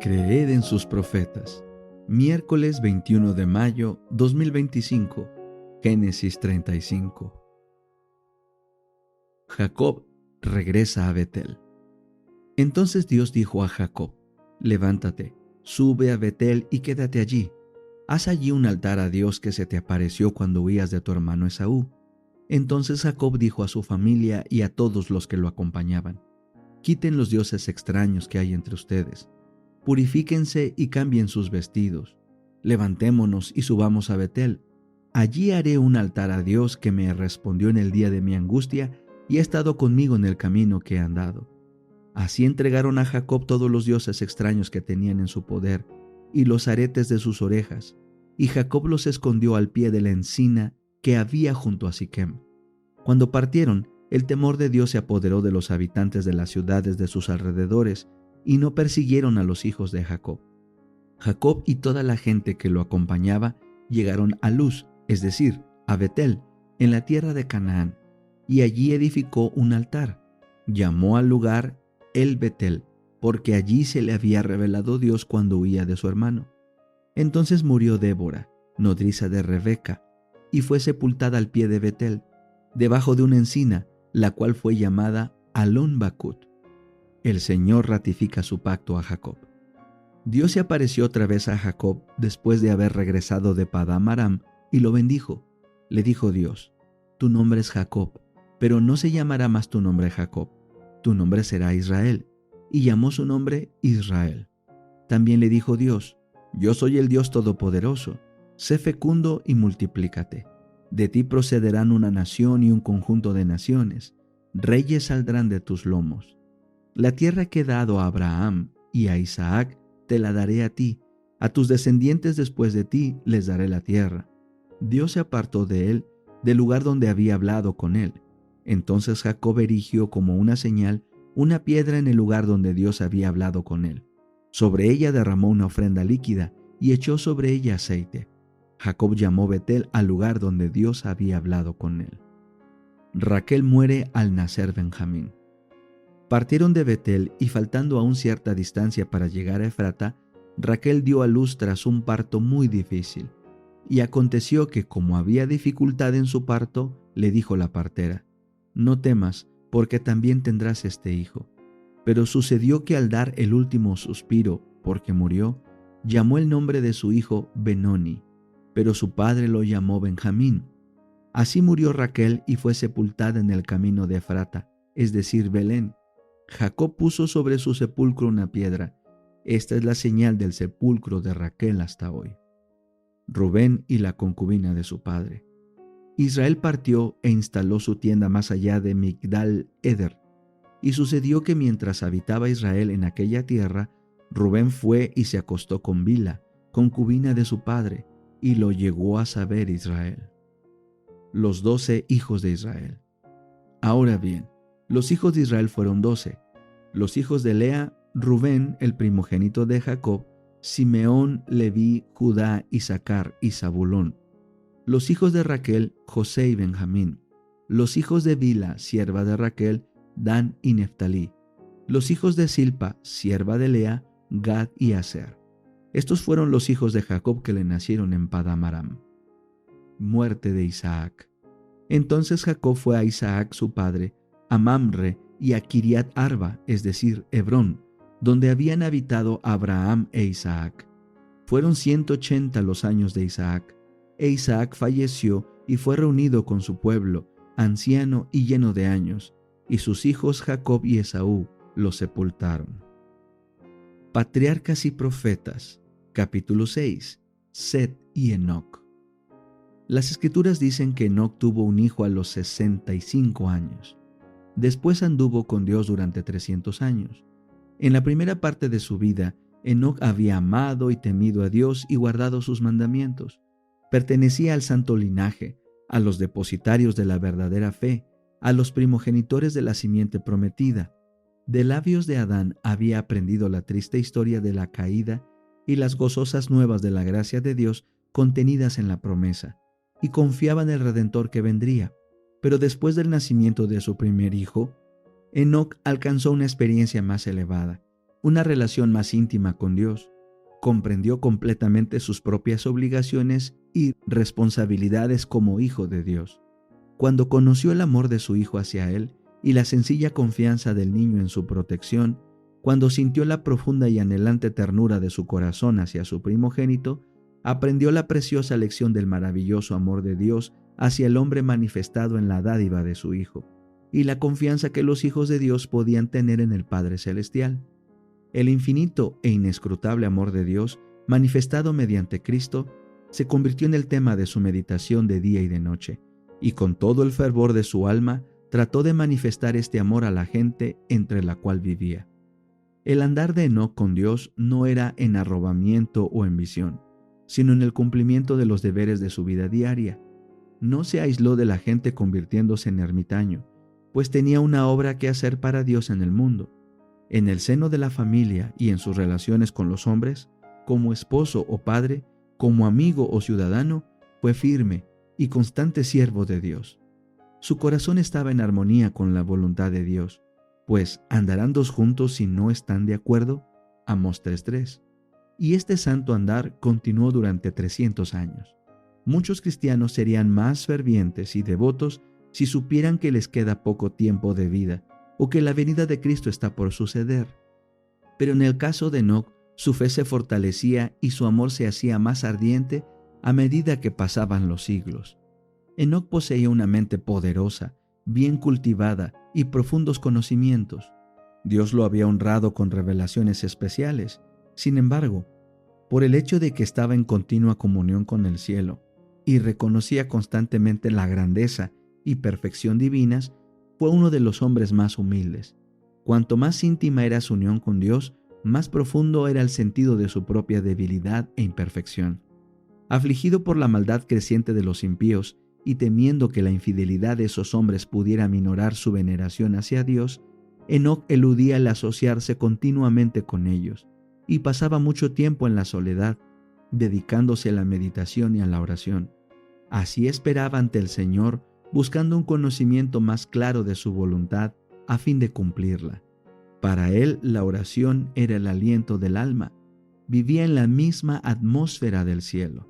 Creed en sus profetas. Miércoles 21 de mayo 2025. Génesis 35. Jacob regresa a Betel. Entonces Dios dijo a Jacob: levántate, sube a Betel y quédate allí. Haz allí un altar a Dios que se te apareció cuando huías de tu hermano Esaú. Entonces Jacob dijo a su familia y a todos los que lo acompañaban: quiten los dioses extraños que hay entre ustedes. Purifíquense y cambien sus vestidos. Levantémonos y subamos a Betel. Allí haré un altar a Dios que me respondió en el día de mi angustia y ha estado conmigo en el camino que he andado. Así entregaron a Jacob todos los dioses extraños que tenían en su poder y los aretes de sus orejas, y Jacob los escondió al pie de la encina que había junto a Siquem. Cuando partieron, el temor de Dios se apoderó de los habitantes de las ciudades de sus alrededores y no persiguieron a los hijos de Jacob. Jacob y toda la gente que lo acompañaba llegaron a Luz, es decir, a Betel, en la tierra de Canaán, y allí edificó un altar. Llamó al lugar El Betel, porque allí se le había revelado Dios cuando huía de su hermano. Entonces murió Débora, nodriza de Rebeca, y fue sepultada al pie de Betel, debajo de una encina, la cual fue llamada Alon Bacut. El Señor ratifica su pacto a Jacob. Dios se apareció otra vez a Jacob después de haber regresado de Padán Aram y lo bendijo. Le dijo Dios: tu nombre es Jacob, pero no se llamará más tu nombre Jacob, tu nombre será Israel. Y llamó su nombre Israel. También le dijo Dios: yo soy el Dios Todopoderoso, sé fecundo y multiplícate. De ti procederán una nación y un conjunto de naciones, reyes saldrán de tus lomos. La tierra que he dado a Abraham y a Isaac te la daré a ti, a tus descendientes después de ti les daré la tierra. Dios se apartó de él, del lugar donde había hablado con él. Entonces Jacob erigió como una señal una piedra en el lugar donde Dios había hablado con él. Sobre ella derramó una ofrenda líquida y echó sobre ella aceite. Jacob llamó Betel al lugar donde Dios había hablado con él. Raquel muere al nacer Benjamín. Partieron de Betel y faltando aún cierta distancia para llegar a Efrata, Raquel dio a luz tras un parto muy difícil. Y aconteció que como había dificultad en su parto, le dijo la partera: no temas, porque también tendrás este hijo. Pero sucedió que al dar el último suspiro, porque murió, llamó el nombre de su hijo Benoni, pero su padre lo llamó Benjamín. Así murió Raquel y fue sepultada en el camino de Efrata, es decir, Belén. Jacob puso sobre su sepulcro una piedra. Esta es la señal del sepulcro de Raquel hasta hoy. Rubén y la concubina de su padre. Israel partió e instaló su tienda más allá de Migdal Eder. Y sucedió que mientras habitaba Israel en aquella tierra, Rubén fue y se acostó con Bila, concubina de su padre, y lo llegó a saber Israel. Los 12 hijos de Israel. Ahora bien, los hijos de Israel fueron 12. Los hijos de Lea: Rubén, el primogénito de Jacob, Simeón, Leví, Judá, Isaacar y Zabulón. Los hijos de Raquel: José y Benjamín. Los hijos de Bila, sierva de Raquel: Dan y Neftalí. Los hijos de Silpa, sierva de Lea: Gad y Aser. Estos fueron los hijos de Jacob que le nacieron en Padán Aram. Muerte de Isaac. Entonces Jacob fue a Isaac su padre, a Mamre y a Kiriat Arba, es decir, Hebrón, donde habían habitado Abraham e Isaac. Fueron 180 los años de Isaac, e Isaac falleció y fue reunido con su pueblo, anciano y lleno de años, y sus hijos Jacob y Esaú lo sepultaron. Patriarcas y Profetas, capítulo 6. Set y Enoc. Las escrituras dicen que Enoc tuvo un hijo a los 65 años. Después anduvo con Dios durante 300 años. En la primera parte de su vida, Enoc había amado y temido a Dios y guardado sus mandamientos. Pertenecía al santo linaje, a los depositarios de la verdadera fe, a los primogenitores de la simiente prometida. De labios de Adán había aprendido la triste historia de la caída y las gozosas nuevas de la gracia de Dios contenidas en la promesa, y confiaba en el Redentor que vendría. Pero después del nacimiento de su primer hijo, Enoc alcanzó una experiencia más elevada, una relación más íntima con Dios. Comprendió completamente sus propias obligaciones y responsabilidades como hijo de Dios. Cuando conoció el amor de su hijo hacia él y la sencilla confianza del niño en su protección, cuando sintió la profunda y anhelante ternura de su corazón hacia su primogénito, aprendió la preciosa lección del maravilloso amor de Dios hacia el hombre manifestado en la dádiva de su Hijo, y la confianza que los hijos de Dios podían tener en el Padre Celestial. El infinito e inescrutable amor de Dios, manifestado mediante Cristo, se convirtió en el tema de su meditación de día y de noche, y con todo el fervor de su alma trató de manifestar este amor a la gente entre la cual vivía. El andar de Enoc con Dios no era en arrobamiento o en visión, sino en el cumplimiento de los deberes de su vida diaria. No se aisló de la gente convirtiéndose en ermitaño, pues tenía una obra que hacer para Dios en el mundo. En el seno de la familia y en sus relaciones con los hombres, como esposo o padre, como amigo o ciudadano, fue firme y constante siervo de Dios. Su corazón estaba en armonía con la voluntad de Dios, pues andarán dos juntos si no están de acuerdo. Amós 3:3. Y este santo andar continuó durante 300 años. Muchos cristianos serían más fervientes y devotos si supieran que les queda poco tiempo de vida o que la venida de Cristo está por suceder. Pero en el caso de Enoc, su fe se fortalecía y su amor se hacía más ardiente a medida que pasaban los siglos. Enoc poseía una mente poderosa, bien cultivada y profundos conocimientos. Dios lo había honrado con revelaciones especiales. Sin embargo, por el hecho de que estaba en continua comunión con el cielo y reconocía constantemente la grandeza y perfección divinas, fue uno de los hombres más humildes. Cuanto más íntima era su unión con Dios, más profundo era el sentido de su propia debilidad e imperfección. Afligido por la maldad creciente de los impíos y temiendo que la infidelidad de esos hombres pudiera minorar su veneración hacia Dios, Enoc eludía el asociarse continuamente con ellos y pasaba mucho tiempo en la soledad, dedicándose a la meditación y a la oración. Así esperaba ante el Señor, buscando un conocimiento más claro de su voluntad a fin de cumplirla. Para él, la oración era el aliento del alma. Vivía en la misma atmósfera del cielo.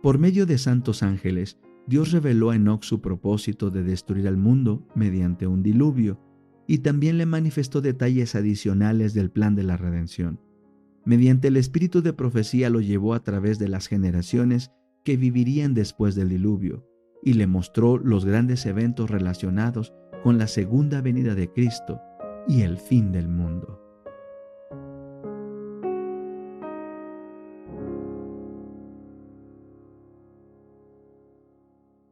Por medio de santos ángeles, Dios reveló a Enoc su propósito de destruir al mundo mediante un diluvio, y también le manifestó detalles adicionales del plan de la redención. Mediante el espíritu de profecía lo llevó a través de las generaciones que vivirían después del diluvio, y le mostró los grandes eventos relacionados con la segunda venida de Cristo y el fin del mundo.